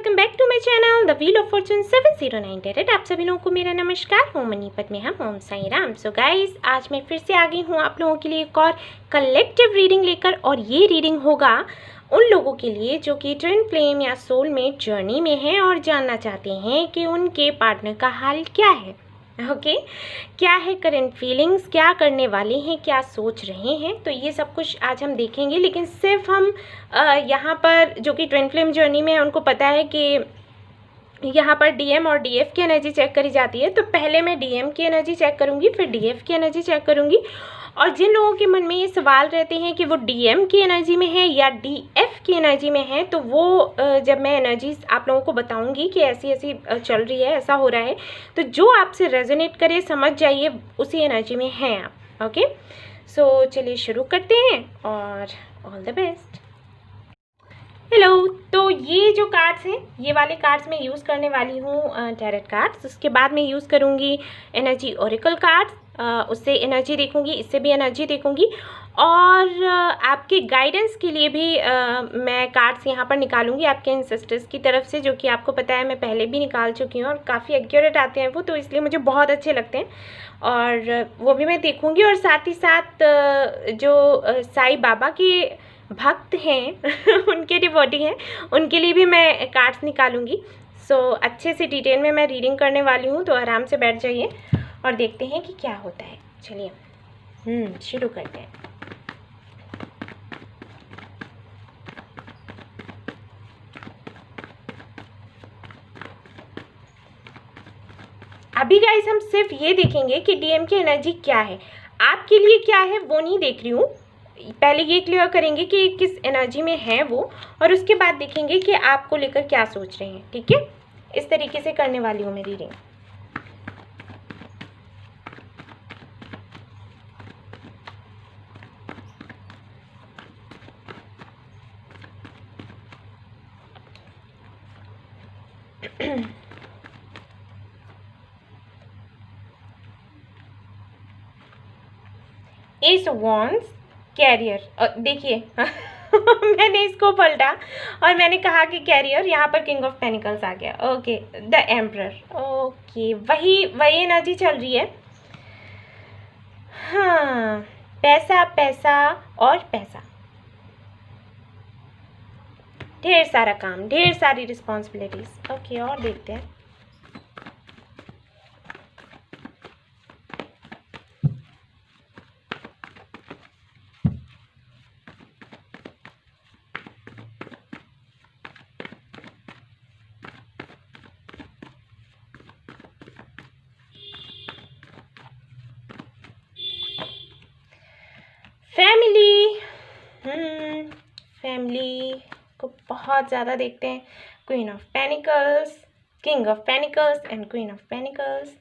Welcome back to my channel the wheel of fortune 709 tarot. आप सभी लोगों को मेरा नमस्कार। ओम मनीपत में हम ओम साई राम। सो गाइस, आज मैं फिर से आ गई हूँ आप लोगों के लिए एक और कलेक्टिव रीडिंग लेकर, और ये रीडिंग होगा उन लोगों के लिए जो कि ट्विन फ्लेम या सोलमेट जर्नी में हैं और जानना चाहते हैं कि उनके पार्टनर का हाल क्या है। ओके क्या है करंट फीलिंग्स, क्या करने वाले हैं, क्या सोच रहे हैं, तो ये सब कुछ आज हम देखेंगे। लेकिन सिर्फ हम यहाँ पर जो कि ट्विन फ्लेम जर्नी में है उनको पता है कि यहाँ पर डीएम और डीएफ की एनर्जी चेक करी जाती है, तो पहले मैं डीएम की एनर्जी चेक करूँगी, फिर डीएफ की एनर्जी चेक करूँगी। और जिन लोगों के मन में ये सवाल रहते हैं कि वो डीएम की एनर्जी में है या डीएफ की एनर्जी में है, तो वो जब मैं एनर्जीज आप लोगों को बताऊंगी कि ऐसी ऐसी चल रही है, ऐसा हो रहा है, तो जो आपसे रेजोनेट करे समझ जाइए उसी एनर्जी में हैं आप। ओके सो चलिए शुरू करते हैं और ऑल द बेस्ट। हेलो, तो ये जो कार्ड्स हैं, ये वाले कार्ड्स मैं यूज़ करने वाली हूँ टैरेट कार्ड्स। उसके बाद मैं यूज़ करूँगी एनर्जी ओरेकल कार्ड्स, उससे एनर्जी देखूँगी, इससे भी एनर्जी देखूँगी, और आपके गाइडेंस के लिए भी मैं कार्ड्स यहाँ पर निकालूंगी आपके एंसेस्टर्स की तरफ से, जो कि आपको पता है मैं पहले भी निकाल चुकी हूँ और काफ़ी एक्यूरेट आते हैं वो, तो इसलिए मुझे बहुत अच्छे लगते हैं और वो भी मैं देखूँगी। और साथ ही साथ जो साईं बाबा के भक्त हैं उनके डिवोटी हैं, उनके लिए भी मैं कार्ड्स निकालूंगी। सो अच्छे से डिटेल में मैं रीडिंग करने वाली हूँ, तो आराम से बैठ जाइए और देखते हैं कि क्या होता है। चलिए शुरू करते हैं। अभी गाइस हम सिर्फ ये देखेंगे कि डीएम की एनर्जी क्या है, आपके लिए क्या है वो नहीं देख रही हूँ। पहले ये क्लियर करेंगे कि किस एनर्जी में है वो, और उसके बाद देखेंगे कि आपको लेकर क्या सोच रहे हैं। ठीक है, इस तरीके से करने वाली हूँ मैं रीडिंग। एस वॉन्ड्स कैरियर, देखिए मैंने इसको पलटा और मैंने कहा कि कैरियर, यहाँ पर किंग ऑफ पेनिकल्स आ गया। Okay, the emperor. ओके, वही एनर्जी चल रही है। हाँ, पैसा पैसा और पैसा, ढेर सारा काम, ढेर सारी रिस्पॉन्सिबिलिटीज। ओके, और देखते हैं। फैमिली को बहुत ज़्यादा देखते हैं। Queen of pentacles, king of pentacles and queen of pentacles.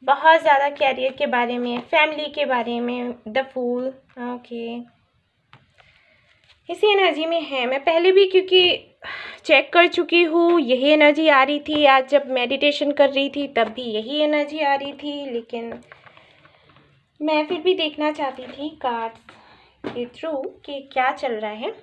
बहुत ज़्यादा कैरियर के बारे में, फैमिली के बारे में, द फूल। ओके, इसी एनर्जी में है। मैं पहले भी क्योंकि चेक कर चुकी हूँ, यही एनर्जी आ रही थी। आज जब मेडिटेशन कर रही थी तब भी यही एनर्जी आ रही थी, लेकिन मैं फिर भी देखना चाहती थी कार्ड्स के थ्रू कि क्या चल रहा है।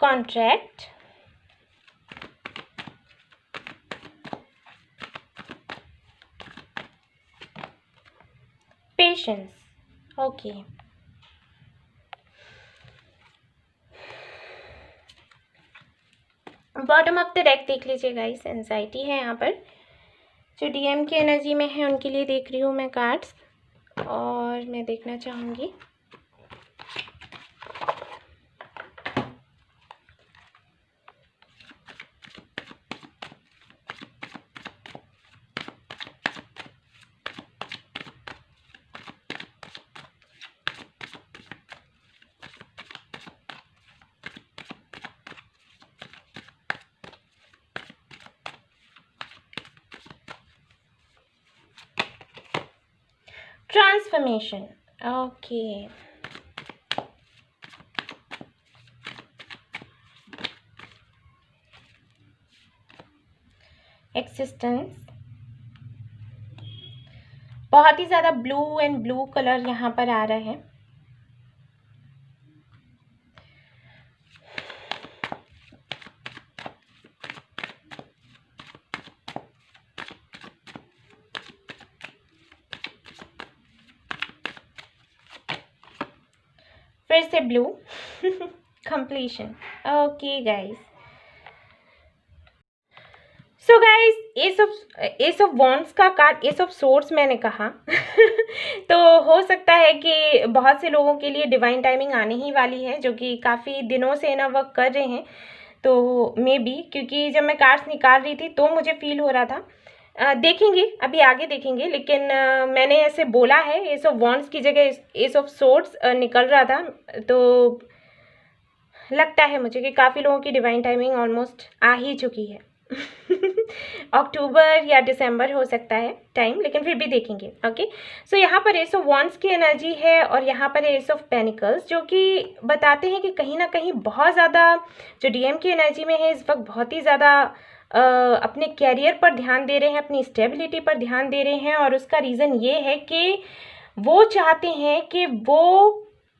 Contract, patience. Okay, bottom of the deck देख लीजिए गाइस। एंजाइटी है यहाँ पर, जो डीएम की एनर्जी में है उनके लिए देख रही हूँ मैं कार्ड्स, और मैं देखना चाहूँगी ट्रांसफॉर्मेशन। Okay, existence. बहुत ही ज़्यादा ब्लू एंड ब्लू कलर यहाँ पर आ रहा है। फिर से blue completion. Okay guys, so guys S of wands का कार्ड, एस ऑफ सोर्ड्स मैंने कहा तो हो सकता है कि बहुत से लोगों के लिए डिवाइन टाइमिंग आने ही वाली है, जो कि काफ़ी दिनों से ना वर्क कर रहे हैं। तो मे बी, क्योंकि जब मैं कार्ड्स निकाल रही थी तो मुझे फील हो रहा था। देखेंगे, अभी आगे देखेंगे, लेकिन मैंने ऐसे बोला है एस ऑफ वॉन्ड्स की जगह एस ऑफ सोर्ड्स निकल रहा था। तो लगता है मुझे कि काफ़ी लोगों की डिवाइन टाइमिंग ऑलमोस्ट आ ही चुकी है अक्टूबर या दिसंबर हो सकता है टाइम, लेकिन फिर भी देखेंगे। ओके, सो यहाँ पर एस ऑफ वॉन्ड्स की एनर्जी है और यहाँ पर एस ऑफ पेनिकल्स, जो कि बताते हैं कि कहीं ना कहीं बहुत ज़्यादा जो डीएम की एनर्जी में है इस वक्त, बहुत ही ज़्यादा अपने कैरियर पर ध्यान दे रहे हैं, अपनी स्टेबिलिटी पर ध्यान दे रहे हैं। और उसका रीज़न ये है कि वो चाहते हैं कि वो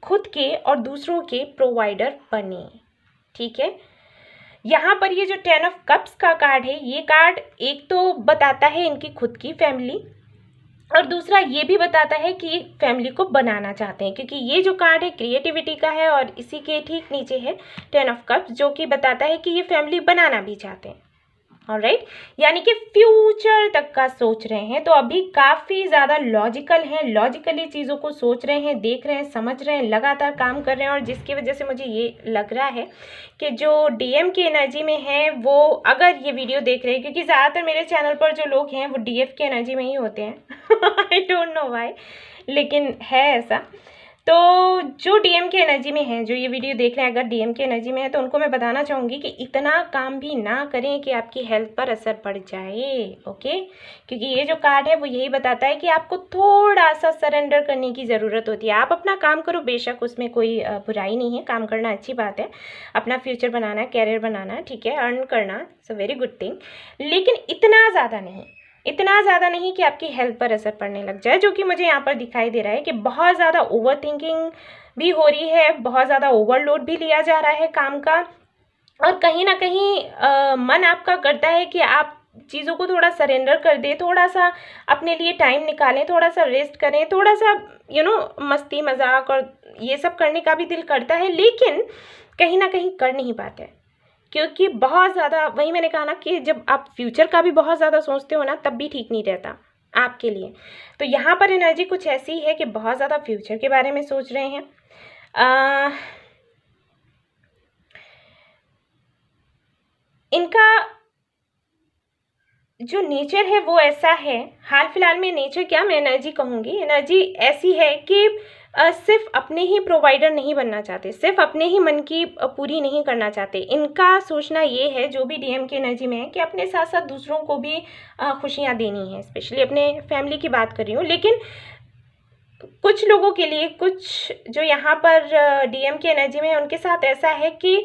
खुद के और दूसरों के प्रोवाइडर बने। ठीक है, यहाँ पर ये जो 10 ऑफ कप्स का कार्ड है, ये कार्ड एक तो बताता है इनकी खुद की फैमिली, और दूसरा ये भी बताता है कि फैमिली को बनाना चाहते हैं, क्योंकि ये जो कार्ड है क्रिएटिविटी का है और इसी के ठीक नीचे है 10 ऑफ कप्स, जो कि बताता है कि ये फैमिली बनाना भी चाहते हैं। ऑलराइट, यानी कि फ्यूचर तक का सोच रहे हैं। तो अभी काफ़ी ज़्यादा लॉजिकल हैं, लॉजिकली चीज़ों को सोच रहे हैं, देख रहे हैं, समझ रहे हैं, लगातार काम कर रहे हैं। और जिसकी वजह से मुझे ये लग रहा है कि जो डीएम की एनर्जी में है वो अगर ये वीडियो देख रहे हैं, क्योंकि ज़्यादातर मेरे चैनल पर जो लोग हैं वो डीएफ की एनर्जी में ही होते हैं आई डोंट नो व्हाई, लेकिन है ऐसा। तो जो डीएम की एनर्जी में है, जो ये वीडियो देख रहे हैं, अगर डीएम की एनर्जी में है, तो उनको मैं बताना चाहूँगी कि इतना काम भी ना करें कि आपकी हेल्थ पर असर पड़ जाए। ओके, क्योंकि ये जो कार्ड है वो यही बताता है कि आपको थोड़ा सा सरेंडर करने की ज़रूरत होती है। आप अपना काम करो, बेशक उसमें कोई बुराई नहीं है, काम करना अच्छी बात है, अपना फ्यूचर बनाना है, कैरियर बनाना है, ठीक है, अर्न करना, it's a very good thing, लेकिन इतना ज़्यादा नहीं, इतना ज़्यादा नहीं कि आपकी हेल्थ पर असर पड़ने लग जाए, जो कि मुझे यहाँ पर दिखाई दे रहा है कि बहुत ज़्यादा ओवर थिंकिंग भी हो रही है, बहुत ज़्यादा ओवरलोड भी लिया जा रहा है काम का, और कहीं ना कहीं मन आपका करता है कि आप चीज़ों को थोड़ा सरेंडर कर दें, थोड़ा सा अपने लिए टाइम निकालें, थोड़ा सा रेस्ट करें, थोड़ा सा मस्ती मजाक और ये सब करने का भी दिल करता है, लेकिन कहीं ना कहीं कर नहीं पाते, क्योंकि बहुत ज़्यादा, वही मैंने कहा ना कि जब आप फ्यूचर का भी बहुत ज़्यादा सोचते हो ना, तब भी ठीक नहीं रहता आपके लिए। तो यहाँ पर एनर्जी कुछ ऐसी है कि बहुत ज़्यादा फ्यूचर के बारे में सोच रहे हैं। इनका जो नेचर है वो ऐसा है, हाल फिलहाल में नेचर क्या, मैं एनर्जी कहूँगी, एनर्जी ऐसी है कि सिर्फ अपने ही प्रोवाइडर नहीं बनना चाहते, सिर्फ अपने ही मन की पूरी नहीं करना चाहते। इनका सोचना ये है, जो भी डीएम की एनर्जी में है, कि अपने साथ साथ दूसरों को भी खुशियाँ देनी है, स्पेशली अपने फैमिली की बात कर रही हूँ। लेकिन कुछ लोगों के लिए, कुछ जो यहाँ पर डीएम की एनर्जी में है, उनके साथ ऐसा है कि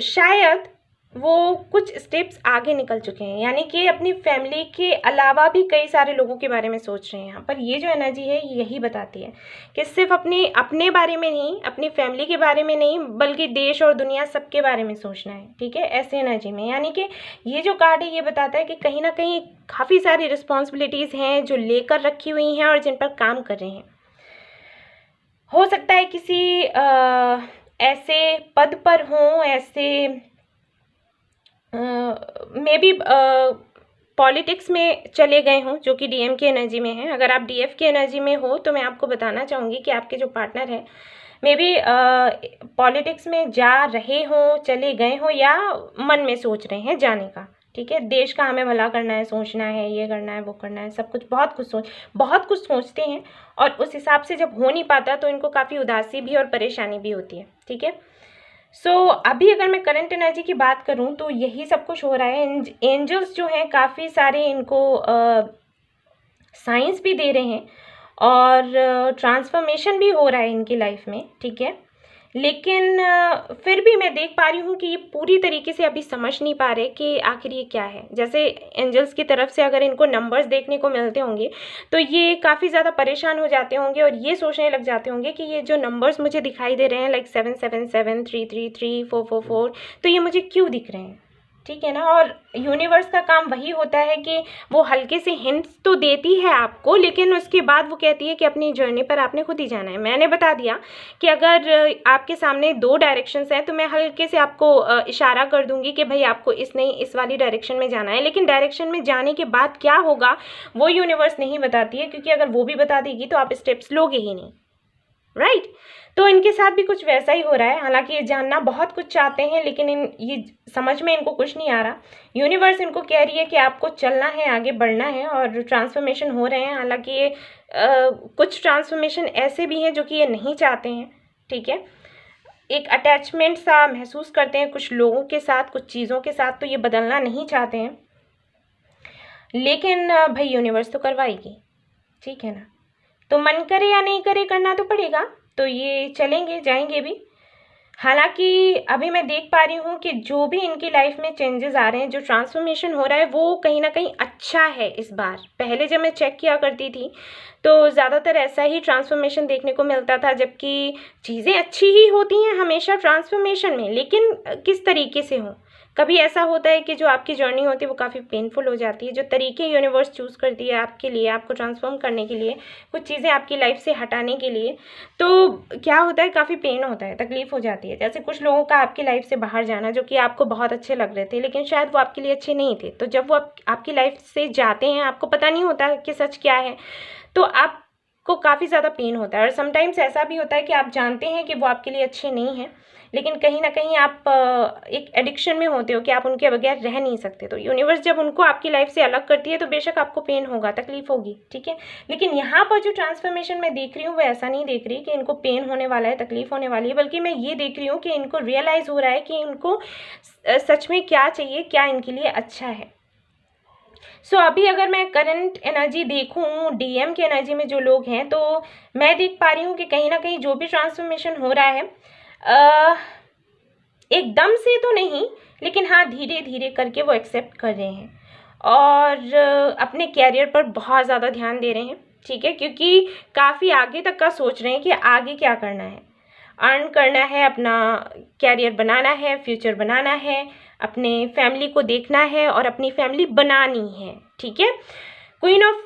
शायद वो कुछ स्टेप्स आगे निकल चुके हैं, यानी कि अपनी फैमिली के अलावा भी कई सारे लोगों के बारे में सोच रहे हैं। यहाँ पर ये जो एनर्जी है यही बताती है कि सिर्फ अपने बारे में नहीं, अपनी फैमिली के बारे में नहीं, बल्कि देश और दुनिया सबके बारे में सोचना है। ठीक है, ऐसे एनर्जी में, यानी कि ये जो कार्ड है ये बताता है कि कहीं ना कहीं काफ़ी सारी रिस्पॉन्सिबिलिटीज़ हैं जो लेकर रखी हुई हैं और जिन पर काम कर रहे हैं। हो सकता है किसी ऐसे पद पर हों, ऐसे मे बी पॉलिटिक्स में चले गए हों, जो कि डीएम की एनर्जी में है। अगर आप डीएफ की एनर्जी में हो तो मैं आपको बताना चाहूँगी कि आपके जो पार्टनर हैं मे बी पॉलिटिक्स में जा रहे हों, चले गए हों, या मन में सोच रहे हैं जाने का। ठीक है, देश का हमें भला करना है, सोचना है, ये करना है, वो करना है, सब कुछ, बहुत कुछ सोचते हैं, और उस हिसाब से जब हो नहीं पाता तो इनको काफ़ी उदासी भी और परेशानी भी होती है। ठीक है, सो अभी अगर मैं करंट एनर्जी की बात करूं तो यही सब कुछ हो रहा है। एंजल्स जो हैं काफ़ी सारे इनको साइंस भी दे रहे हैं और ट्रांसफॉर्मेशन भी हो रहा है इनकी लाइफ में। ठीक है, लेकिन फिर भी मैं देख पा रही हूँ कि ये पूरी तरीके से अभी समझ नहीं पा रहे कि आखिर ये क्या है। जैसे एंजल्स की तरफ से अगर इनको नंबर्स देखने को मिलते होंगे तो ये काफ़ी ज़्यादा परेशान हो जाते होंगे और ये सोचने लग जाते होंगे कि ये जो नंबर्स मुझे दिखाई दे रहे हैं लाइक 777 333 444, तो ये मुझे क्यों दिख रहे हैं, ठीक है ना। और यूनिवर्स का काम वही होता है कि वो हल्के से हिंट्स तो देती है आपको, लेकिन उसके बाद वो कहती है कि अपनी जर्नी पर आपने खुद ही जाना है। मैंने बता दिया कि अगर आपके सामने 2 डायरेक्शंस हैं तो मैं हल्के से आपको इशारा कर दूंगी कि भाई आपको इस नहीं इस वाली डायरेक्शन में जाना है, लेकिन डायरेक्शन में जाने के बाद क्या होगा वो यूनिवर्स नहीं बताती है, क्योंकि अगर वो भी बता देगी तो आप स्टेप्स लोगे ही नहीं, राइट। तो इनके साथ भी कुछ वैसा ही हो रहा है। हालांकि ये जानना बहुत कुछ चाहते हैं लेकिन ये समझ में इनको कुछ नहीं आ रहा। यूनिवर्स इनको कह रही है कि आपको चलना है, आगे बढ़ना है और ट्रांसफॉर्मेशन हो रहे हैं। हालांकि ये कुछ ट्रांसफॉर्मेशन ऐसे भी हैं जो कि ये नहीं चाहते हैं, ठीक है। एक अटैचमेंट सा महसूस करते हैं कुछ लोगों के साथ, कुछ चीज़ों के साथ, तो ये बदलना नहीं चाहते हैं। लेकिन भाई यूनिवर्स तो करवाएगी, ठीक है ना। तो मन करे या नहीं करे करना तो पड़ेगा, तो ये चलेंगे जाएंगे भी। हालांकि अभी मैं देख पा रही हूँ कि जो भी इनकी लाइफ में चेंजेस आ रहे हैं, जो ट्रांसफॉर्मेशन हो रहा है वो कहीं ना कहीं अच्छा है इस बार। पहले जब मैं चेक किया करती थी तो ज़्यादातर ऐसा ही ट्रांसफॉर्मेशन देखने को मिलता था, जबकि चीज़ें अच्छी ही होती हैं हमेशा ट्रांसफॉर्मेशन में, लेकिन किस तरीके से हो। कभी ऐसा होता है कि जो आपकी जर्नी होती है वो काफ़ी पेनफुल हो जाती है। जो तरीके यूनिवर्स चूज़ करती है आपके लिए, आपको ट्रांसफॉर्म करने के लिए, कुछ चीज़ें आपकी लाइफ से हटाने के लिए, तो क्या होता है काफ़ी पेन होता है, तकलीफ़ हो जाती है। जैसे कुछ लोगों का आपकी लाइफ से बाहर जाना जो कि आपको बहुत अच्छे लग रहे थे लेकिन शायद वो आपके लिए अच्छे नहीं थे, तो जब वो आपकी लाइफ से जाते हैं आपको पता नहीं होता कि सच क्या है, तो आपको काफ़ी ज़्यादा पेन होता है। और समटाइम्स ऐसा भी होता है कि आप जानते हैं कि वो आपके लिए अच्छे नहीं हैं, लेकिन कहीं ना कहीं आप एक एडिक्शन में होते हो कि आप उनके बगैर रह नहीं सकते। तो यूनिवर्स जब उनको आपकी लाइफ से अलग करती है तो बेशक आपको पेन होगा, तकलीफ होगी, ठीक है। लेकिन यहाँ पर जो ट्रांसफॉर्मेशन मैं देख रही हूँ वो ऐसा नहीं देख रही कि इनको पेन होने वाला है, तकलीफ होने वाली है, बल्कि मैं ये देख रही हूँ कि इनको रियलाइज़ हो रहा है कि इनको सच में क्या चाहिए, क्या इनके लिए अच्छा है। सो अभी अगर मैं करंट एनर्जी देखूं, डीएम की एनर्जी में जो लोग हैं, तो मैं देख पा रही हूँ कि कहीं ना कहीं जो भी ट्रांसफॉर्मेशन हो रहा है एकदम से तो नहीं, लेकिन हाँ धीरे धीरे करके वो एक्सेप्ट कर रहे हैं और अपने कैरियर पर बहुत ज़्यादा ध्यान दे रहे हैं, ठीक है। क्योंकि काफ़ी आगे तक का सोच रहे हैं कि आगे क्या करना है, अर्न करना है, अपना कैरियर बनाना है, फ्यूचर बनाना है, अपने फैमिली को देखना है और अपनी फैमिली बनानी है, ठीक है। Queen of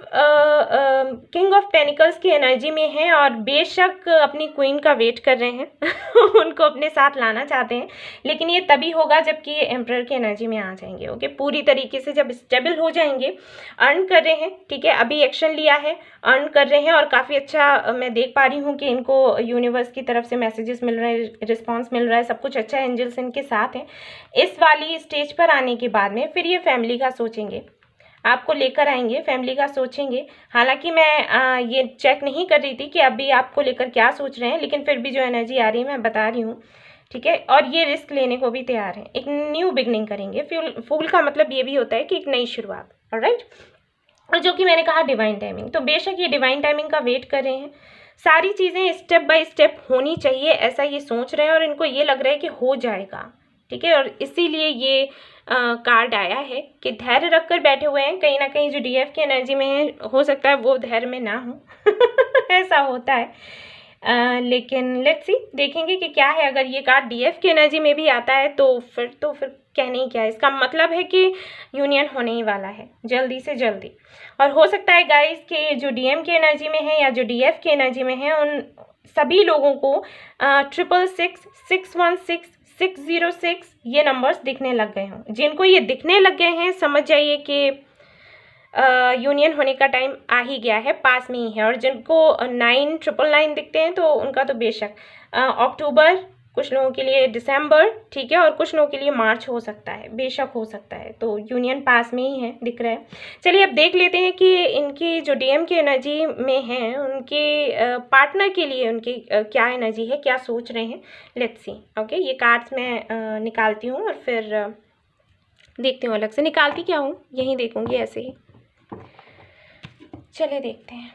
king of pentacles की एनर्जी में है और बेशक अपनी क्वीन का वेट कर रहे हैं उनको अपने साथ लाना चाहते हैं, लेकिन ये तभी होगा जबकि ये एम्परर की एनर्जी में आ जाएंगे, ओके। पूरी तरीके से जब स्टेबल हो जाएंगे, अर्न कर रहे हैं, ठीक है, अभी एक्शन लिया है, अर्न कर रहे हैं और काफ़ी अच्छा मैं देख पा रही हूँ कि इनको यूनिवर्स की तरफ से मैसेजेस मिल रहे हैं, रिस्पॉन्स मिल रहा है, सब कुछ अच्छा, एंजल्स इनके साथ हैं। इस वाली स्टेज पर आने के बाद में फिर ये फैमिली का सोचेंगे, आपको लेकर आएंगे, फैमिली का सोचेंगे। हालांकि मैं ये चेक नहीं कर रही थी कि अभी आपको लेकर क्या सोच रहे हैं, लेकिन फिर भी जो एनर्जी आ रही है मैं बता रही हूँ, ठीक है। और ये रिस्क लेने को भी तैयार हैं, एक न्यू बिगनिंग करेंगे। फूल का मतलब ये भी होता है कि एक नई शुरुआत, ऑलराइट। और जो कि मैंने कहा डिवाइन टाइमिंग, तो बेशक ये डिवाइन टाइमिंग का वेट कर रहे हैं। सारी चीज़ें स्टेप बाय स्टेप होनी चाहिए ऐसा ये सोच रहे हैं और इनको ये लग रहा है कि हो जाएगा, ठीक है। और इसीलिए ये कार्ड आया है कि धैर्य रख कर बैठे हुए हैं। कहीं ना कहीं जो डीएफ की एनर्जी में है, हो सकता है वो धैर्य में ना हो ऐसा होता है। लेकिन लेट्स सी, देखेंगे कि क्या है। अगर ये कार्ड डीएफ की एनर्जी में भी आता है तो फिर कहने ही क्या है, इसका मतलब है कि यूनियन होने ही वाला है जल्दी से जल्दी। और हो सकता है गाइस कि जो डीएम की एनर्जी में है या जो डीएफ की एनर्जी में है, उन सभी लोगों को 666 616 606 ये नंबर्स दिखने लग गए हों। जिनको ये दिखने लग गए हैं समझ जाइए कि यूनियन होने का टाइम आ ही गया है, पास में ही है। और जिनको 999 दिखते हैं तो उनका तो बेशक अक्टूबर, कुछ लोगों के लिए दिसंबर, ठीक है, और कुछ लोगों के लिए मार्च हो सकता है, बेशक हो सकता है। तो यूनियन पास में ही है, दिख रहा है। चलिए अब देख लेते हैं कि इनकी जो डीएम की एनर्जी में है उनके पार्टनर के लिए उनकी क्या एनर्जी है, क्या सोच रहे हैं। Let's see, okay. ये कार्ड्स मैं निकालती हूँ और फिर देखती हूँ। अलग से निकालती क्या हूँ, यहीं देखूँगी ऐसे ही। चलिए देखते हैं।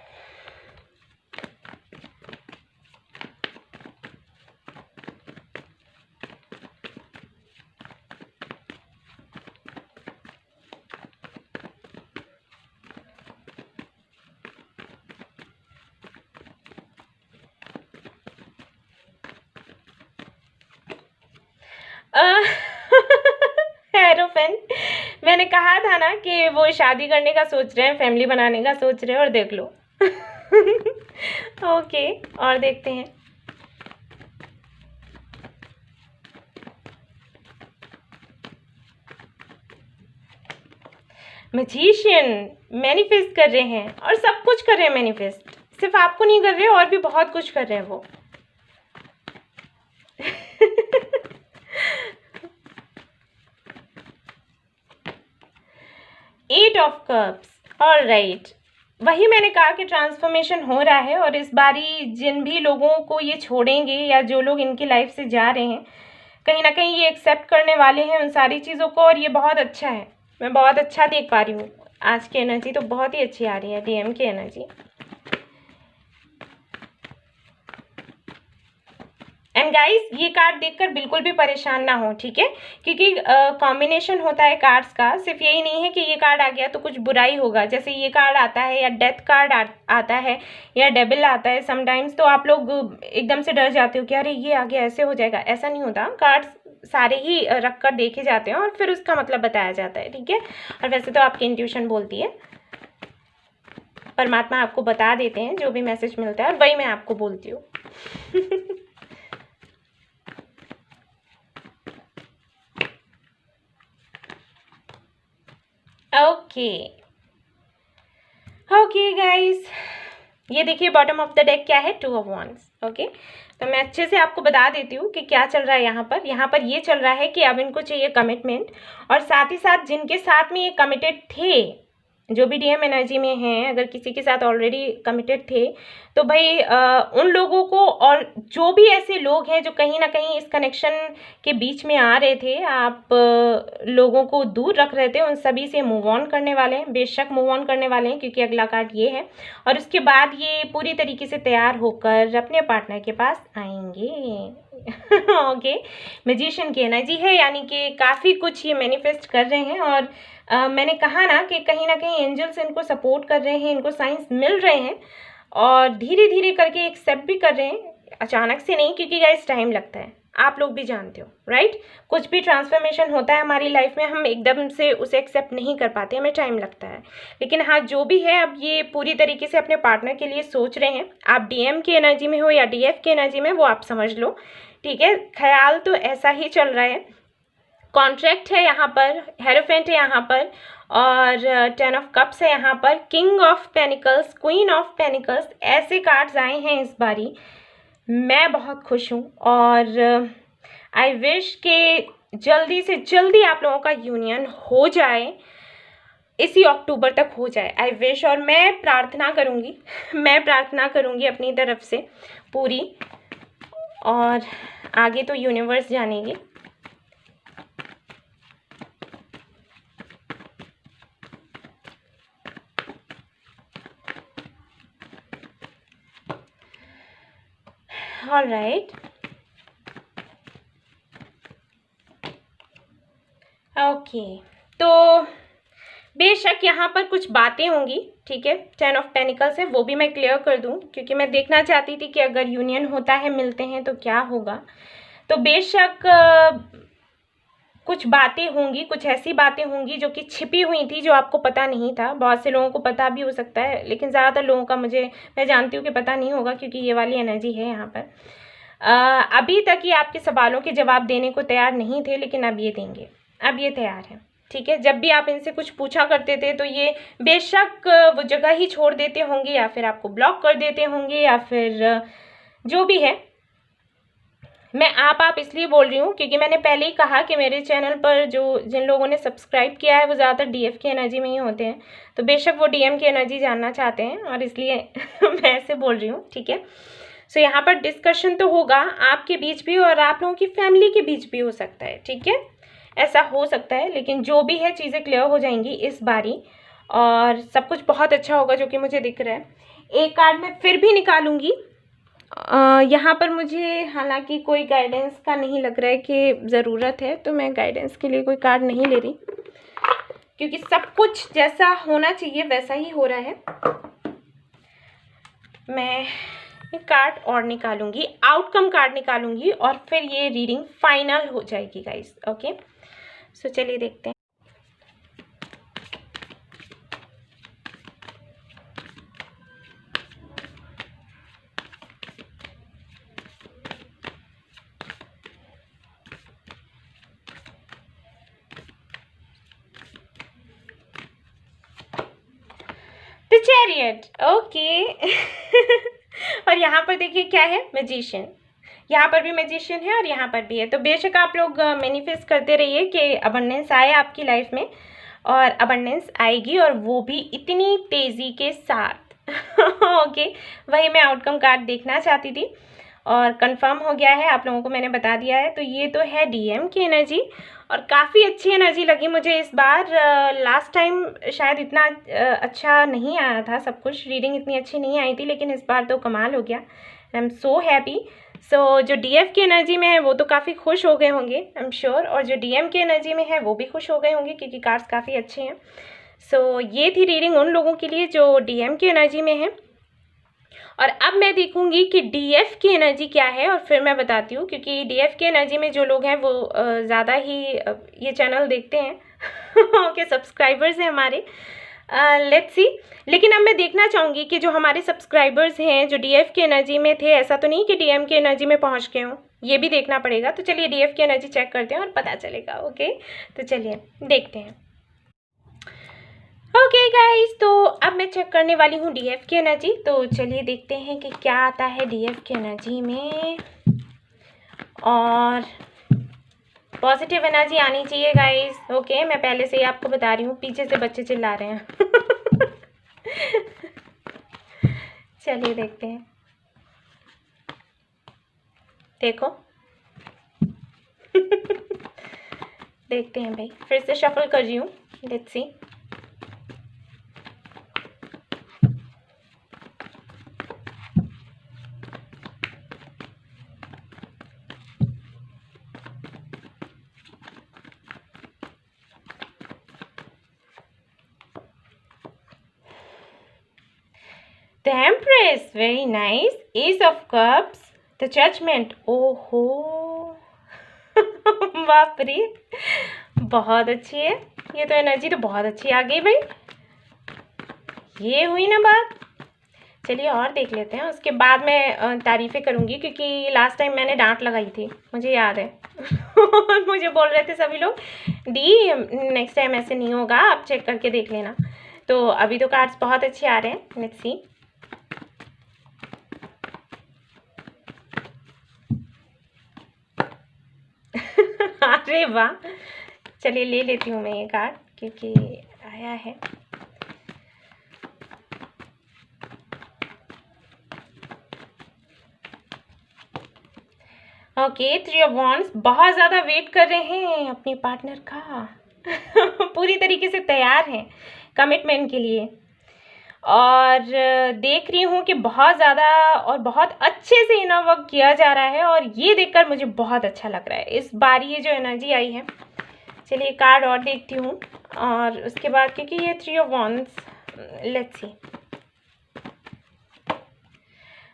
हेरोफेंट, मैंने कहा था ना कि वो शादी करने का सोच रहे हैं, फैमिली बनाने का सोच रहे हैं, और देख लो। ओके, और देखते हैं। मैजिशियन मैनिफेस्ट कर रहे हैं, और सब कुछ कर रहे हैं मैनिफेस्ट, सिर्फ आपको नहीं कर रहे, और भी बहुत कुछ कर रहे हैं वो। एट ऑफ कप्स, ऑलराइट, वही मैंने कहा कि ट्रांसफॉर्मेशन हो रहा है, और इस बारी जिन भी लोगों को ये छोड़ेंगे या जो लोग इनकी लाइफ से जा रहे हैं, कहीं ना कहीं ये एक्सेप्ट करने वाले हैं उन सारी चीज़ों को, और ये बहुत अच्छा है। मैं बहुत अच्छा देख पा रही हूँ, आज की एनर्जी तो बहुत ही अच्छी आ रही है, डीएम की एनर्जी। एंड गाइस, ये कार्ड देखकर बिल्कुल भी परेशान ना हो, ठीक है, क्योंकि कॉम्बिनेशन होता है कार्ड्स का, सिर्फ यही नहीं है कि ये कार्ड आ गया तो कुछ बुराई होगा। जैसे ये कार्ड आता है, या डेथ कार्ड आता है, या डेविल आता है समटाइम्स, तो आप लोग एकदम से डर जाते हो कि अरे ये आ गया, ऐसे हो जाएगा। ऐसा नहीं होता, कार्ड्स सारे ही रख कर देखे जाते हैं और फिर उसका मतलब बताया जाता है, ठीक है। और वैसे तो आपकी इंट्यूशन बोलती है, परमात्मा आपको बता देते हैं जो भी मैसेज मिलता है, और वही मैं आपको बोलती हूँ। ओके गाइस, ये देखिए बॉटम ऑफ द डेक क्या है, 2 ऑफ वांड्स। ओके, तो मैं अच्छे से आपको बता देती हूँ कि क्या चल रहा है यहाँ पर ये चल रहा है कि अब इनको चाहिए कमिटमेंट, और साथ ही साथ जिनके साथ में ये कमिटेड थे, जो भी डीएम एनर्जी में हैं, अगर किसी के साथ ऑलरेडी कमिटेड थे तो भाई उन लोगों को, और जो भी ऐसे लोग हैं जो कहीं ना कहीं इस कनेक्शन के बीच में आ रहे थे, आप लोगों को दूर रख रहे थे, उन सभी से मूव ऑन करने वाले हैं, बेशक मूव ऑन करने वाले हैं, क्योंकि अगला कार्ड ये है। और उसके बाद ये पूरी तरीके से तैयार होकर अपने पार्टनर के पास आएंगे। ओके, मैजिशियन की एनर्जी है, यानी कि काफ़ी कुछ ये मैनिफेस्ट कर रहे हैं, और मैंने कहा ना कि कहीं ना कहीं एंजल्स इनको सपोर्ट कर रहे हैं, इनको साइंस मिल रहे हैं, और धीरे धीरे करके एक्सेप्ट भी कर रहे हैं, अचानक से नहीं, क्योंकि गाइस टाइम लगता है, आप लोग भी जानते हो, राइट। कुछ भी ट्रांसफॉर्मेशन होता है हमारी लाइफ में, हम एकदम से उसे एक्सेप्ट नहीं कर पाते, हमें टाइम लगता है। लेकिन हाँ, जो भी है, अब ये पूरी तरीके से अपने पार्टनर के लिए सोच रहे हैं। आप डीएम की एनर्जी में हो या डीएफ की एनर्जी में, वो आप समझ लो, ठीक है। ख्याल तो ऐसा ही चल रहा है, कॉन्ट्रैक्ट है यहाँ पर, हेरोफेंट है यहाँ पर, और 10 ऑफ कप्स है यहाँ पर, king of pentacles, queen of pentacles, ऐसे कार्ड्स आए हैं इस बारी। मैं बहुत खुश हूँ, और आई विश के जल्दी से जल्दी आप लोगों का यूनियन हो जाए, इसी अक्टूबर तक हो जाए, आई विश। और मैं प्रार्थना करूँगी अपनी तरफ से पूरी, और आगे तो यूनिवर्स जानेगी। ऑल राइट, ओके, तो बेशक यहाँ पर कुछ बातें होंगी, ठीक है। 10 ऑफ पेनिकल्स है, वो भी मैं क्लियर कर दूँ, क्योंकि मैं देखना चाहती थी कि अगर यूनियन होता है, मिलते हैं, तो क्या होगा। तो बेशक कुछ बातें होंगी, कुछ ऐसी बातें होंगी जो कि छिपी हुई थी, जो आपको पता नहीं था। बहुत से लोगों को पता भी हो सकता है, लेकिन ज़्यादातर लोगों का मैं जानती हूँ कि पता नहीं होगा, क्योंकि ये वाली एनर्जी है यहाँ पर। अभी तक ये आपके सवालों के जवाब देने को तैयार नहीं थे, लेकिन अब ये देंगे, अब ये तैयार है, ठीक है। जब भी आप इनसे कुछ पूछा करते थे तो ये बेशक वो जगह ही छोड़ देते होंगे, या फिर आपको ब्लॉक कर देते होंगे, या फिर जो भी है। मैं आप इसलिए बोल रही हूँ क्योंकि मैंने पहले ही कहा कि मेरे चैनल पर जिन लोगों ने सब्सक्राइब किया है वो ज़्यादातर डीएफ की एनर्जी में ही होते हैं, तो बेशक वो डीएम की एनर्जी जानना चाहते हैं, और इसलिए मैं ऐसे बोल रही हूँ, ठीक है। सो यहाँ पर डिस्कशन तो होगा आपके बीच भी, और आप लोगों की फैमिली के बीच भी हो सकता है, ठीक है, ऐसा हो सकता है। लेकिन जो भी है, चीज़ें क्लियर हो जाएंगी इस बारी, और सब कुछ बहुत अच्छा होगा, जो कि मुझे दिख रहा है। एक कार्ड मैं फिर भी निकालूंगी। यहाँ पर मुझे हालांकि कोई गाइडेंस का नहीं लग रहा है कि ज़रूरत है, तो मैं गाइडेंस के लिए कोई कार्ड नहीं ले रही, क्योंकि सब कुछ जैसा होना चाहिए वैसा ही हो रहा है। मैं कार्ड और निकालूंगी, आउटकम कार्ड निकालूंगी और फिर ये रीडिंग फाइनल हो जाएगी गाइस। ओके, सो चलिए देखते हैं। The chariot, okay. और यहाँ पर देखिए क्या है, मैजिशियन। यहाँ पर भी मैजिशियन है और यहाँ पर भी है। तो बेशक आप लोग मैनिफेस्ट करते रहिए कि अबंडेंस आए आपकी लाइफ में, और अबंडेंस आएगी और वो भी इतनी तेज़ी के साथ। ओके, वही मैं आउटकम कार्ड देखना चाहती थी और कंफर्म हो गया है, आप लोगों को मैंने बता दिया है। तो ये तो है डीएम की एनर्जी, और काफ़ी अच्छी एनर्जी लगी मुझे इस बार। लास्ट टाइम शायद इतना अच्छा नहीं आया था, सब कुछ रीडिंग इतनी अच्छी नहीं आई थी, लेकिन इस बार तो कमाल हो गया। I am so happy. सो जो डीएफ की एनर्जी में है वो तो काफ़ी खुश हो गए होंगे, आई एम श्योर, और जो डीएम की एनर्जी में है वो भी खुश हो गए होंगे क्योंकि कार्ड्स काफ़ी अच्छे हैं। सो ये थी रीडिंग उन लोगों के लिए जो डीएम की एनर्जी में है। और अब मैं देखूंगी कि डीएफ की एनर्जी क्या है और फिर मैं बताती हूँ, क्योंकि डीएफ की एनर्जी में जो लोग हैं वो ज़्यादा ही ये चैनल देखते हैं। ओके, सब्सक्राइबर्स हैं हमारे। Let's see. लेकिन अब मैं देखना चाहूँगी कि जो हमारे सब्सक्राइबर्स हैं जो डीएफ की एनर्जी में थे, ऐसा तो नहीं कि डीएम की एनर्जी में पहुँच गए हों, ये भी देखना पड़ेगा। तो चलिए डीएफ की एनर्जी चेक करते हैं और पता चलेगा। ओके, तो चलिए देखते हैं। ओके गाइस, तो अब मैं चेक करने वाली हूँ डीएफ की एनर्जी। तो चलिए देखते हैं कि क्या आता है डीएफ की एनर्जी में। और पॉजिटिव एनर्जी आनी चाहिए गाइस। ओके, मैं पहले से ही आपको बता रही हूँ, पीछे से बच्चे चिल्ला रहे हैं। चलिए देखते हैं। देखो। देखते हैं भाई, फिर से शफल कर रही हूँ। Let's see. The Empress, very nice. Ace of Cups, The Judgment. ओहो, बाप रे, बहुत अच्छी है ये तो एनर्जी, तो बहुत अच्छी आ गई भाई। ये हुई ना बात। चलिए और देख लेते हैं, उसके बाद मैं तारीफ़ें करूँगी, क्योंकि लास्ट टाइम मैंने डांट लगाई थी, मुझे याद है। मुझे बोल रहे थे सभी लोग, डी नेक्स्ट टाइम ऐसे नहीं होगा, आप चेक करके देख लेना। तो अभी तो कार्ड्स बहुत अच्छे आ रहे हैं। Let's see. अरे वाह, चलिए ले लेती हूँ मैं ये कार्ड क्योंकि आया है। ओके, 3 ऑफ वॉन्ड्स, बहुत ज़्यादा वेट कर रहे हैं अपने पार्टनर का। पूरी तरीके से तैयार हैं कमिटमेंट के लिए, और देख रही हूँ कि बहुत ज़्यादा और बहुत अच्छे से इनर वर्क किया जा रहा है, और ये देखकर मुझे बहुत अच्छा लग रहा है इस बार ये जो एनर्जी आई है। चलिए कार्ड और देखती हूँ, और उसके बाद क्योंकि ये 3 of wands, let's see.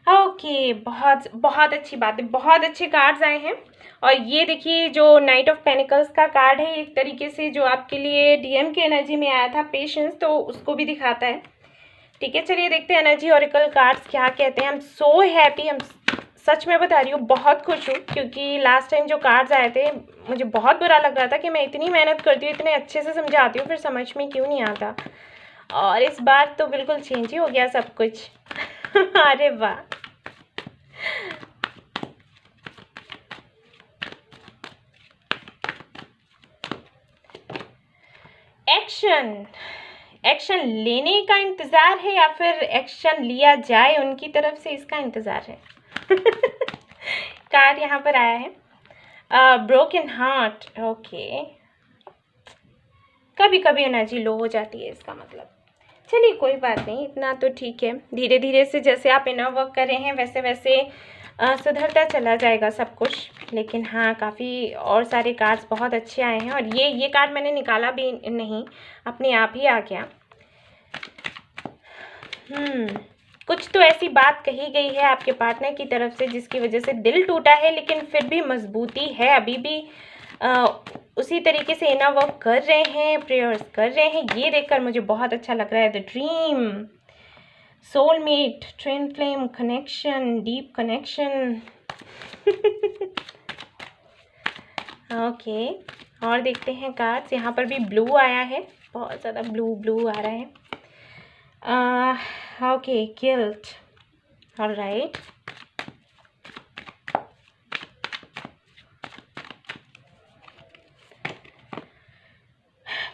Okay, बहुत बहुत अच्छी बात है, बहुत अच्छे कार्ड्स आए हैं। और ये देखिए जो नाइट ऑफ पेनिकल्स का कार्ड है, एक तरीके से जो आपके लिए डीएम की एनर्जी में आया था, पेशेंस, तो उसको भी दिखाता है। ठीक है, चलिए देखते हैं एनर्जी ऑरेकल कार्ड्स क्या कहते हैं। आई एम सो हैप्पी, हम सच में बता रही हूँ, बहुत खुश हूँ, क्योंकि लास्ट टाइम जो कार्ड्स आए थे मुझे बहुत बुरा लग रहा था कि मैं इतनी मेहनत करती हूँ, इतने अच्छे से समझाती हूँ, फिर समझ में क्यों नहीं आता। और इस बार तो बिल्कुल चेंज ही हो गया सब कुछ। अरे वाह, एक्शन लेने का इंतज़ार है या फिर एक्शन लिया जाए उनकी तरफ से, इसका इंतज़ार है। कार्ड यहाँ पर आया है ब्रोकन हार्ट। ओके, कभी कभी एनर्जी लो हो जाती है, इसका मतलब। चलिए कोई बात नहीं, इतना तो ठीक है, धीरे धीरे से जैसे आप इनर वर्क कर रहे हैं वैसे वैसे सुधरता चला जाएगा सब कुछ। लेकिन हाँ, काफ़ी और सारे कार्ड्स बहुत अच्छे आए हैं, और ये कार्ड मैंने निकाला भी नहीं, अपने आप ही आ गया। कुछ तो ऐसी बात कही गई है आपके पार्टनर की तरफ से जिसकी वजह से दिल टूटा है, लेकिन फिर भी मजबूती है, अभी भी उसी तरीके से इनर वर्क कर रहे हैं, प्रेयर्स कर रहे हैं। ये देखकर मुझे बहुत अच्छा लग रहा है। The dream, soulmate, twin flame connection, deep connection. Okay, और देखते हैं कार्ड्स। यहाँ पर भी ब्लू आया है, बहुत ज़्यादा ब्लू ब्लू आ रहा है। Okay, guilt, alright.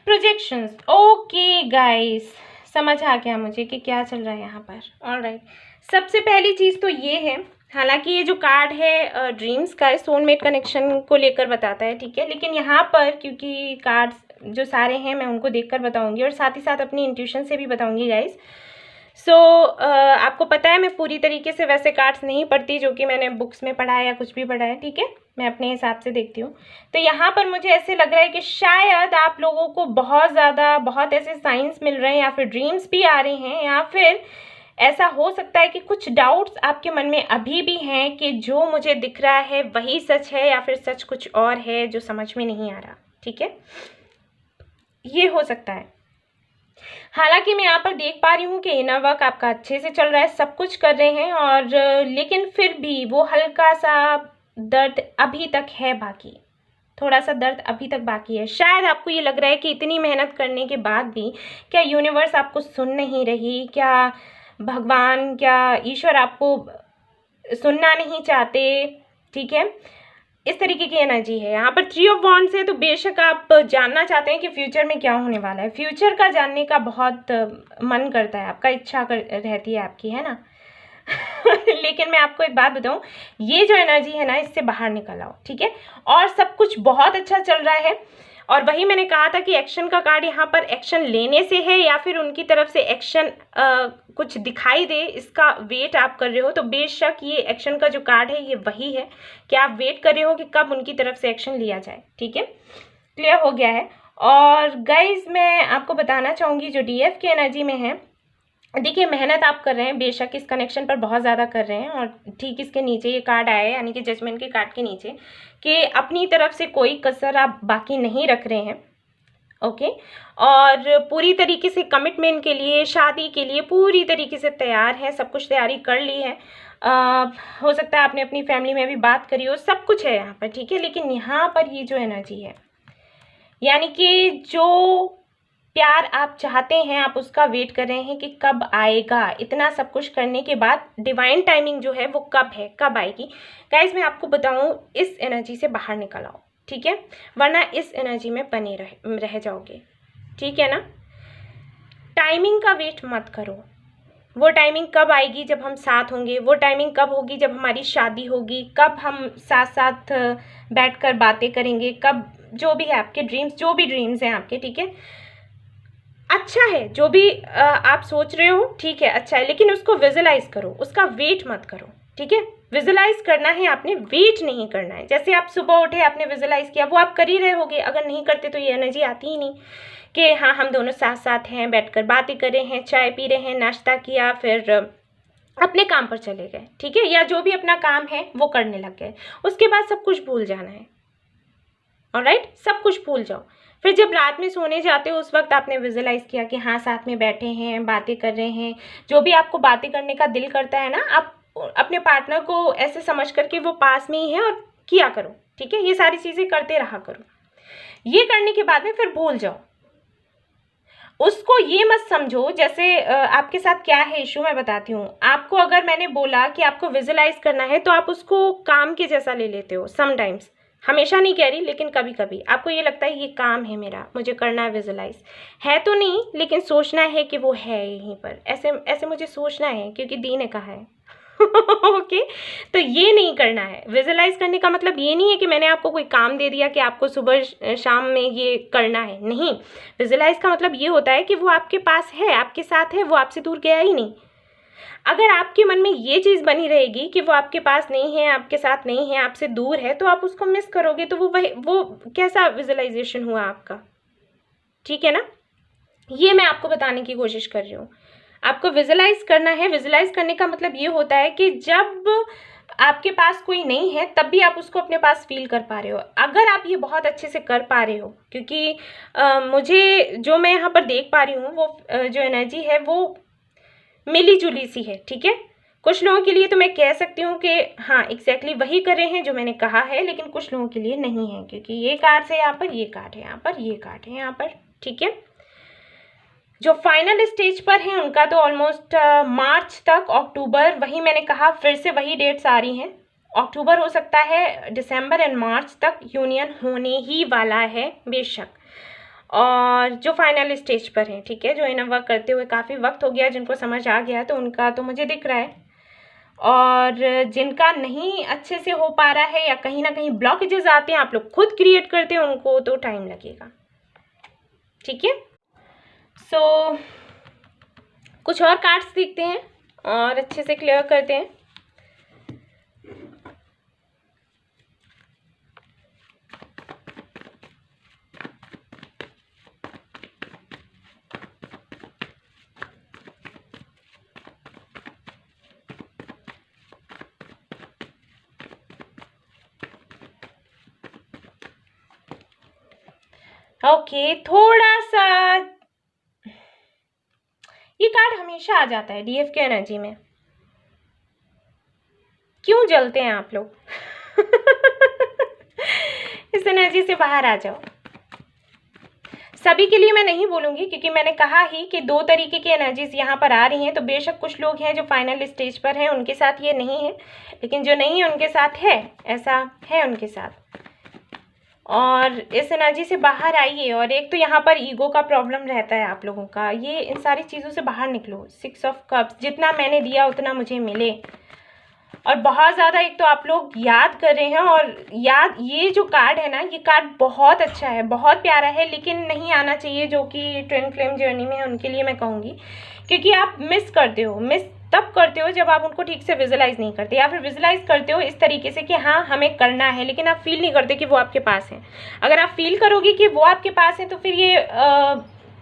Projections. Okay guys, समझ आ गया मुझे कि क्या चल रहा है यहाँ पर। ऑलराइट, सबसे पहली चीज़ तो ये है, हालांकि ये जो कार्ड है ड्रीम्स का, सोलमेट कनेक्शन को लेकर बताता है, ठीक है, लेकिन यहाँ पर क्योंकि कार्ड्स जो सारे हैं मैं उनको देखकर बताऊंगी और साथ ही साथ अपनी इंट्यूशन से भी बताऊंगी गाइस। सो आपको पता है मैं पूरी तरीके से वैसे कार्ड्स नहीं पढ़ती जो कि मैंने बुक्स में पढ़ा है या कुछ भी पढ़ा है, ठीक है, मैं अपने हिसाब से देखती हूँ। तो यहाँ पर मुझे ऐसे लग रहा है कि शायद आप लोगों को बहुत ऐसे साइंस मिल रहे हैं, या फिर ड्रीम्स भी आ रहे हैं, या फिर ऐसा हो सकता है कि कुछ डाउट्स आपके मन में अभी भी हैं कि जो मुझे दिख रहा है वही सच है या फिर सच कुछ और है जो समझ में नहीं आ रहा, ठीक है, ये हो सकता है। हालांकि मैं यहाँ पर देख पा रही हूँ कि इनर वर्क आपका अच्छे से चल रहा है, सब कुछ कर रहे हैं, और लेकिन फिर भी वो हल्का सा दर्द अभी तक है बाकी, थोड़ा सा दर्द अभी तक बाकी है। शायद आपको ये लग रहा है कि इतनी मेहनत करने के बाद भी क्या यूनिवर्स आपको सुन नहीं रही, क्या भगवान, क्या ईश्वर आपको सुनना नहीं चाहते, ठीक है, इस तरीके की एनर्जी है। यहाँ पर 3 ऑफ वॉन्ड्स है, तो बेशक आप जानना चाहते हैं कि फ्यूचर में क्या होने वाला है, फ्यूचर का जानने का बहुत मन करता है आपका, इच्छा रहती है आपकी, है ना। लेकिन मैं आपको एक बात बताऊं, ये जो एनर्जी है ना, इससे बाहर निकल आओ, ठीक है, और सब कुछ बहुत अच्छा चल रहा है। और वही मैंने कहा था कि एक्शन का कार्ड यहाँ पर एक्शन लेने से है या फिर उनकी तरफ से एक्शन कुछ दिखाई दे, इसका वेट आप कर रहे हो, तो बेशक ये एक्शन का जो कार्ड है ये वही है कि आप वेट कर रहे हो कि कब उनकी तरफ से एक्शन लिया जाए, ठीक है, क्लियर हो गया है। और गाइज मैं आपको बताना चाहूँगी जो डीएफ की एनर्जी में है, देखिए मेहनत आप कर रहे हैं, बेशक इस कनेक्शन पर बहुत ज़्यादा कर रहे हैं, और ठीक इसके नीचे ये कार्ड आया है, यानी कि जजमेंट के कार्ड के नीचे, कि अपनी तरफ से कोई कसर आप बाकी नहीं रख रहे हैं, ओके, और पूरी तरीके से कमिटमेंट के लिए, शादी के लिए पूरी तरीके से तैयार है, सब कुछ तैयारी कर ली है। हो सकता है आपने अपनी फैमिली में भी बात करी हो, सब कुछ है यहाँ पर, ठीक है, लेकिन यहाँ पर ये जो एनर्जी है, यानी कि जो प्यार आप चाहते हैं, आप उसका वेट कर रहे हैं कि कब आएगा। इतना सब कुछ करने के बाद डिवाइन टाइमिंग जो है वो कब है, कब आएगी। गाइज मैं आपको बताऊं, इस एनर्जी से बाहर निकल आओ, ठीक है, वरना इस एनर्जी में बने रह जाओगे, ठीक है ना। टाइमिंग का वेट मत करो, वो टाइमिंग कब आएगी जब हम साथ होंगे, वो टाइमिंग कब होगी जब हमारी शादी होगी, कब हम साथ साथ बैठकर बातें करेंगे, कब जो भी है आपके ड्रीम्स, जो भी ड्रीम्स हैं आपके, ठीक है, अच्छा है जो भी आप सोच रहे हो, ठीक है, अच्छा है, लेकिन उसको विजुलाइज करो, उसका वेट मत करो, ठीक है, विजुलाइज करना है आपने, वेट नहीं करना है। जैसे आप सुबह उठे, आपने विजुलाइज किया, वो आप कर ही रहे होगे, अगर नहीं करते तो ये एनर्जी आती ही नहीं कि हाँ हम दोनों साथ साथ हैं, बैठकर बातें कर रहे हैं, चाय पी रहे हैं, नाश्ता किया, फिर अपने काम पर चले गए, ठीक है, या जो भी अपना काम है वो करने लग गए, उसके बाद सब कुछ भूल जाना है, ऑलराइट, सब कुछ भूल जाओ। फिर जब रात में सोने जाते हो उस वक्त आपने विजुलाइज किया कि हाँ साथ में बैठे हैं, बातें कर रहे हैं, जो भी आपको बातें करने का दिल करता है ना, आप अपने पार्टनर को ऐसे समझ कर कि वो पास में ही है और किया करो, ठीक है, ये सारी चीज़ें करते रहा करो। ये करने के बाद में फिर भूल जाओ उसको, ये मत समझो जैसे आपके साथ क्या है इशू, मैं बताती हूँ आपको। अगर मैंने बोला कि आपको विजुलाइज करना है तो आप उसको काम के जैसा ले लेते हो समटाइम्स, हमेशा नहीं कह रही, लेकिन कभी कभी आपको ये लगता है ये काम है मेरा, मुझे करना है विजुलाइज, है तो नहीं लेकिन सोचना है कि वो है यहीं पर, ऐसे ऐसे मुझे सोचना है क्योंकि दी ने कहा है। ओके, तो ये नहीं करना है। विजुलाइज करने का मतलब ये नहीं है कि मैंने आपको कोई काम दे दिया कि आपको सुबह शाम में ये करना है, नहीं। विजुलाइज का मतलब ये होता है कि वो आपके पास है, आपके साथ है, वो आपसे दूर गया ही नहीं। अगर आपके मन में ये चीज़ बनी रहेगी कि वो आपके पास नहीं है, आपके साथ नहीं है, आपसे दूर है, तो आप उसको मिस करोगे, तो वो कैसा विजुलाइजेशन हुआ आपका, ठीक है ना। ये मैं आपको बताने की कोशिश कर रही हूँ। आपको विजुलाइज करना है। विजुलाइज करने का मतलब ये होता है कि जब आपके पास कोई नहीं है तब भी आप उसको अपने पास फील कर पा रहे हो। अगर आप ये बहुत अच्छे से कर पा रहे हो, क्योंकि मुझे जो मैं यहाँ पर देख पा रही हूँ वो जो एनर्जी है वो मिली जुली सी है, ठीक है। कुछ लोगों के लिए तो मैं कह सकती हूँ कि हाँ एग्जैक्टली वही कर रहे हैं जो मैंने कहा है, लेकिन कुछ लोगों के लिए नहीं है, क्योंकि ये कार्ड्स है यहाँ पर, ये कार्ड है यहाँ पर, ये कार्ड है यहाँ पर, ठीक है। जो फाइनल स्टेज पर हैं उनका तो ऑलमोस्ट मार्च तक, अक्टूबर, वही मैंने कहा फिर से वही डेट्स आ रही हैं। अक्टूबर हो सकता है, दिसंबर एंड मार्च तक यूनियन होने ही वाला है बेशक। और जो फाइनल स्टेज पर हैं, ठीक है, जो इनर वर्क करते हुए काफ़ी वक्त हो गया, जिनको समझ आ गया तो उनका तो मुझे दिख रहा है, और जिनका नहीं अच्छे से हो पा रहा है या कहीं ना कहीं ब्लॉकेजेस आते हैं, आप लोग खुद क्रिएट करते हैं, उनको तो टाइम लगेगा, ठीक है। सो कुछ और कार्ड्स देखते हैं और अच्छे से क्लियर करते हैं। ओके, थोड़ा सा ये कार्ड हमेशा आ जाता है डीएफ के एनर्जी में। क्यों जलते हैं आप लोग? इस एनर्जी से बाहर आ जाओ। सभी के लिए मैं नहीं बोलूंगी, क्योंकि मैंने कहा ही कि दो तरीके की एनर्जीज यहाँ पर आ रही हैं। तो बेशक कुछ लोग हैं जो फाइनल स्टेज पर हैं, उनके साथ ये नहीं है, लेकिन जो नहीं है उनके साथ है, ऐसा है उनके साथ। और इस एनर्जी से बाहर आइए। और एक तो यहाँ पर ईगो का प्रॉब्लम रहता है आप लोगों का, ये इन सारी चीज़ों से बाहर निकलो। 6 ऑफ कप्स, जितना मैंने दिया उतना मुझे मिले। और बहुत ज़्यादा एक तो आप लोग याद कर रहे हैं, और याद, ये जो कार्ड है ना, ये कार्ड बहुत अच्छा है, बहुत प्यारा है, लेकिन नहीं आना चाहिए जो कि ट्विन फ्लेम जर्नी में है उनके लिए मैं कहूँगी, क्योंकि आप मिस करते हो। मिस तब करते हो जब आप उनको ठीक से विजुलाइज नहीं करते, या फिर विजुलाइज करते हो इस तरीके से कि हाँ हमें करना है, लेकिन आप फील नहीं करते कि वो आपके पास है। अगर आप फील करोगे कि वो आपके पास है तो फिर ये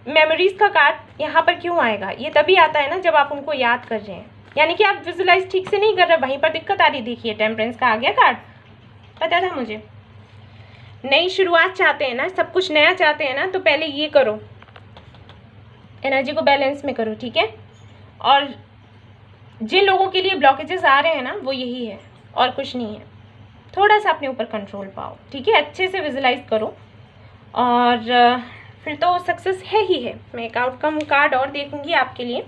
मेमोरीज का कार्ड यहाँ पर क्यों आएगा? ये तभी आता है ना जब आप उनको याद कर रहे हैं, यानी कि आप विजुलाइज ठीक से नहीं कर रहे, वहीं पर दिक्कत आ रही। देखिए टेम्परेंस का आ गया कार्ड, पता था मुझे। नई शुरुआत चाहते हैं ना, सब कुछ नया चाहते हैं ना, तो पहले ये करो, एनर्जी को बैलेंस में करो, ठीक है। और जिन लोगों के लिए ब्लॉकेजेस आ रहे हैं ना, वो यही है और कुछ नहीं है। थोड़ा सा अपने ऊपर कंट्रोल पाओ, ठीक है, अच्छे से विजुलाइज करो, और फिर तो सक्सेस है ही है। मैं एक आउटकम कार्ड और देखूंगी आपके लिए।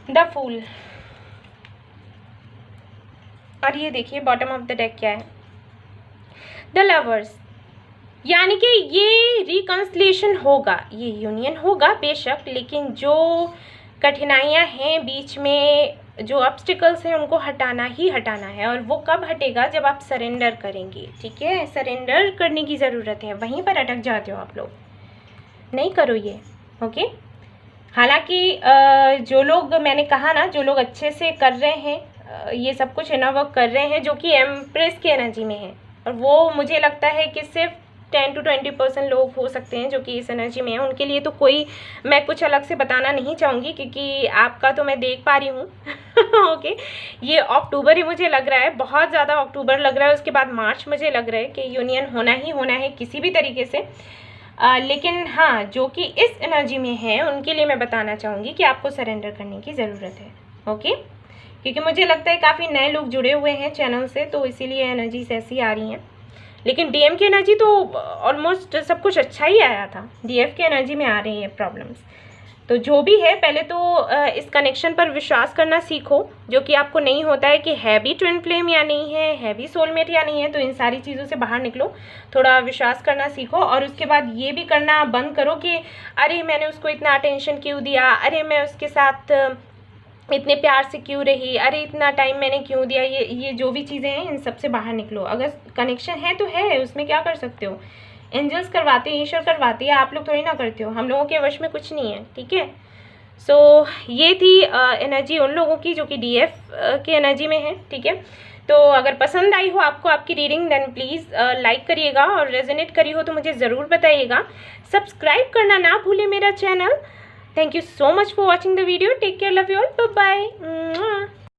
The fool. और ये देखिए बॉटम ऑफ द डेक क्या है, द लवर्स। यानी कि ये रिकंसिलिएशन होगा, ये यूनियन होगा बेशक, लेकिन जो कठिनाइयाँ हैं बीच में, जो ऑब्स्टिकल्स हैं, उनको हटाना ही हटाना है। और वो कब हटेगा? जब आप सरेंडर करेंगे, ठीक है। सरेंडर करने की ज़रूरत है, वहीं पर अटक जाते हो आप लोग, नहीं करो ये, ओके। हालांकि जो लोग, मैंने कहा ना, जो लोग अच्छे से कर रहे हैं ये सब कुछ इनर वर्क कर रहे हैं, जो कि एम्प्रेस की एनर्जी में है, और वो मुझे लगता है कि सिर्फ 10 to 20% लोग हो सकते हैं जो कि इस एनर्जी में है। उनके लिए तो कोई मैं कुछ अलग से बताना नहीं चाहूँगी, क्योंकि आपका तो मैं देख पा रही हूँ। ओके, ये अक्टूबर ही मुझे लग रहा है, बहुत ज़्यादा अक्टूबर लग रहा है, उसके बाद मार्च मुझे लग रहा है कि यूनियन होना ही होना है किसी भी तरीके से। लेकिन हाँ, जो कि इस एनर्जी में है उनके लिए मैं बताना चाहूँगी कि आपको सरेंडर करने की ज़रूरत है, ओके। क्योंकि मुझे लगता है काफ़ी नए लोग जुड़े हुए हैं चैनल से, तो इसीलिए एनर्जीज ऐसी आ रही हैं। लेकिन डीएम की एनर्जी तो ऑलमोस्ट सब कुछ अच्छा ही आया था, डीएफ की एनर्जी में आ रही है प्रॉब्लम्स। तो जो भी है, पहले तो इस कनेक्शन पर विश्वास करना सीखो, जो कि आपको नहीं होता है कि है भी ट्विन फ्लेम या नहीं है, है भी सोलमेट या नहीं है। तो इन सारी चीज़ों से बाहर निकलो, थोड़ा विश्वास करना सीखो, और उसके बाद ये भी करना बंद करो कि अरे मैंने उसको इतना अटेंशन क्यों दिया, अरे मैं उसके साथ इतने प्यार से क्यों रही, अरे इतना टाइम मैंने क्यों दिया। ये जो भी चीज़ें हैं, इन सब से बाहर निकलो। अगर कनेक्शन है तो है, उसमें क्या कर सकते हो। एंजल्स करवाते हैं, ईश्वर करवाते हैं, आप लोग थोड़ी ना करते हो। हम लोगों के वश में कुछ नहीं है, ठीक है। सो ये थी एनर्जी उन लोगों की जो कि DF की एनर्जी में है, ठीक है। तो अगर पसंद आई हो आपको आपकी रीडिंग देन प्लीज़ लाइक करिएगा, और रेजोनेट करी हो तो मुझे ज़रूर बताइएगा। सब्सक्राइब करना ना भूलें मेरा चैनल। Thank you so much for watching the video. Take care, love you all, bye bye.